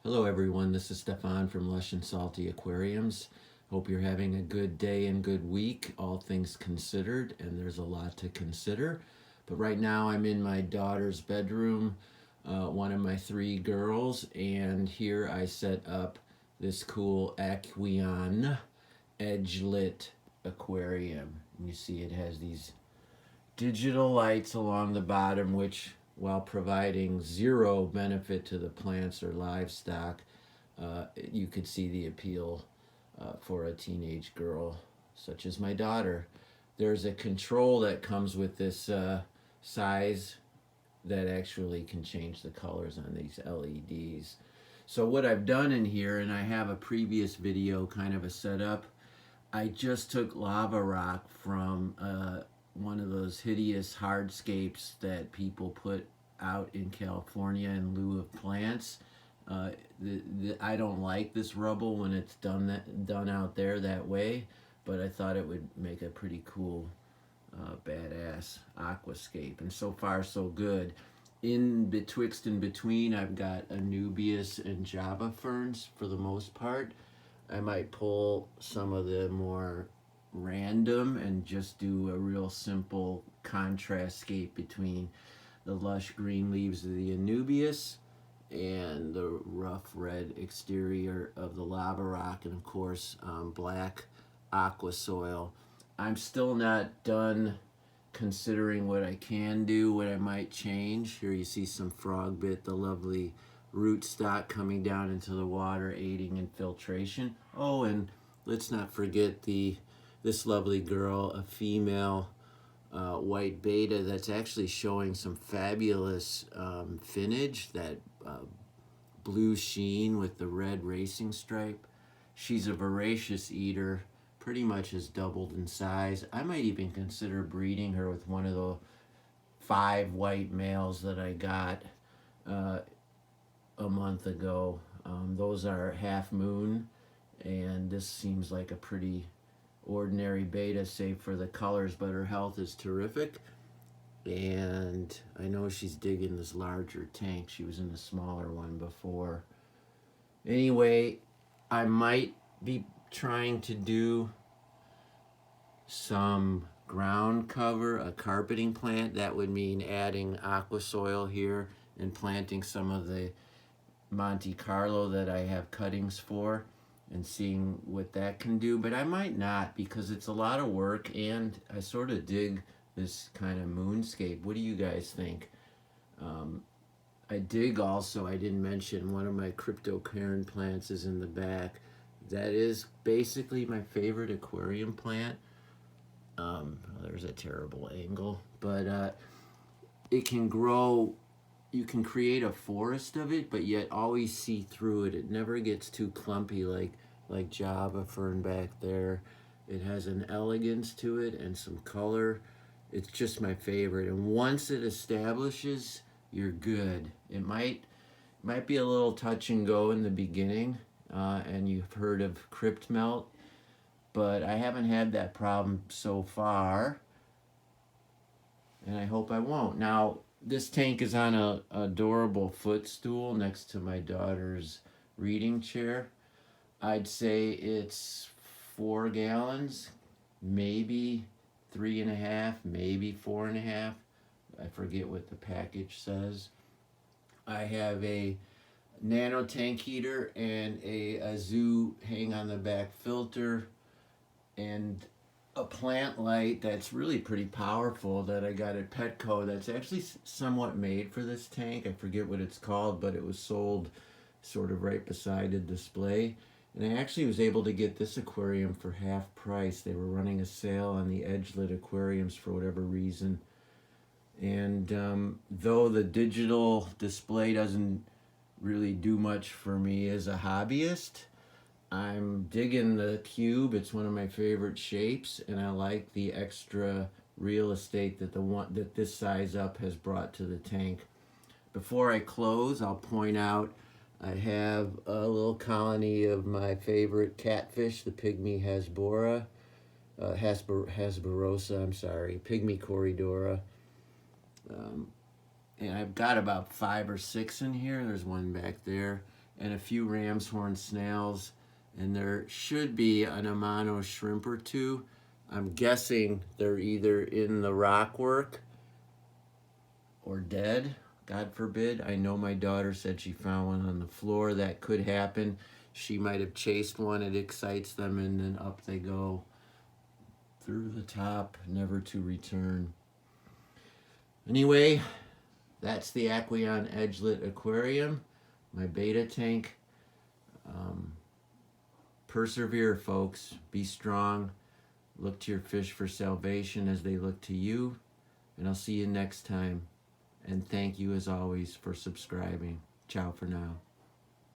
Hello everyone, this is Stefan from Lush and Salty Aquariums. Hope you're having a good day and good week, all things considered, and there's a lot to consider. But right now I'm in my daughter's bedroom, one of my three girls, and here I set up this cool Aquarium edge-lit aquarium. And you see it has these digital lights along the bottom, which, while providing zero benefit to the plants or livestock, you could see the appeal for a teenage girl such as my daughter. There's a control that comes with this size that actually can change the colors on these LEDs. So what I've done in here, and I have a previous video kind of a setup, I just took lava rock from one of those hideous hardscapes that people put out in California in lieu of plants. I don't like this rubble when it's done out there that way, but I thought it would make a pretty cool badass aquascape, and so far so good. In betwixt and between, I've got Anubias and Java ferns for the most part. I might pull some of the more random and just do a real simple contrast scape between the lush green leaves of the Anubias and the rough red exterior of the lava rock, and of course black aqua soil. I'm still not done considering what I can do, what I might change. Here you see some frog bit, the lovely rootstock coming down into the water, aiding in filtration. Oh, and let's not forget this lovely girl, a female white beta that's actually showing some fabulous finnage, that blue sheen with the red racing stripe. She's a voracious eater, pretty much has doubled in size. I might even consider breeding her with one of the 5 white males that I got a month ago. Those are half moon, and this seems like a pretty ordinary beta save for the colors, but her health is terrific. And I know she's digging this larger tank. She was in a smaller one before. Anyway, I might be trying to do some ground cover, a carpeting plant. That would mean adding aqua soil here and planting some of the Monte Carlo that I have cuttings for, and seeing what that can do. But I might not, because it's a lot of work, and I sort of dig this kind of moonscape. What do you guys think? I dig also, I didn't mention, one of my cryptocairn plants is in the back. That is basically my favorite aquarium plant. There's a terrible angle, but it can grow. You can create a forest of it, but yet always see through it. It never gets too clumpy like Java fern back there. It has an elegance to it and some color. It's just my favorite. And once it establishes, you're good. It might be a little touch and go in the beginning, and you've heard of crypt melt, but I haven't had that problem so far, and I hope I won't. Now, this tank is on a adorable footstool next to my daughter's reading chair. I'd say it's 4 gallons, maybe 3.5, maybe 4.5. I forget what the package says. I have a nano tank heater and a zoo hang on the back filter, and a plant light that's really pretty powerful that I got at Petco that's actually somewhat made for this tank. I forget what it's called, but it was sold sort of right beside the display. And I actually was able to get this aquarium for half price. They were running a sale on the edge-lit aquariums for whatever reason. And though the digital display doesn't really do much for me as a hobbyist, I'm digging the cube. It's one of my favorite shapes, and I like the extra real estate that this size up has brought to the tank. Before I close, I'll point out I have a little colony of my favorite catfish, the Pygmy Hasborosa, Pygmy Corydoras. And I've got about 5 or 6 in here. There's one back there. and a few ram's horn snails, and there should be an Amano shrimp or two. I'm guessing they're either in the rockwork or dead, God forbid. I know my daughter said she found one on the floor. That could happen. She might have chased one, it excites them, and then up they go through the top, never to return. Anyway, that's the Aquarium Edgelit Aquarium, my betta tank. Persevere, folks. Be strong. Look to your fish for salvation as they look to you. And I'll see you next time. And thank you, as always, for subscribing. Ciao for now.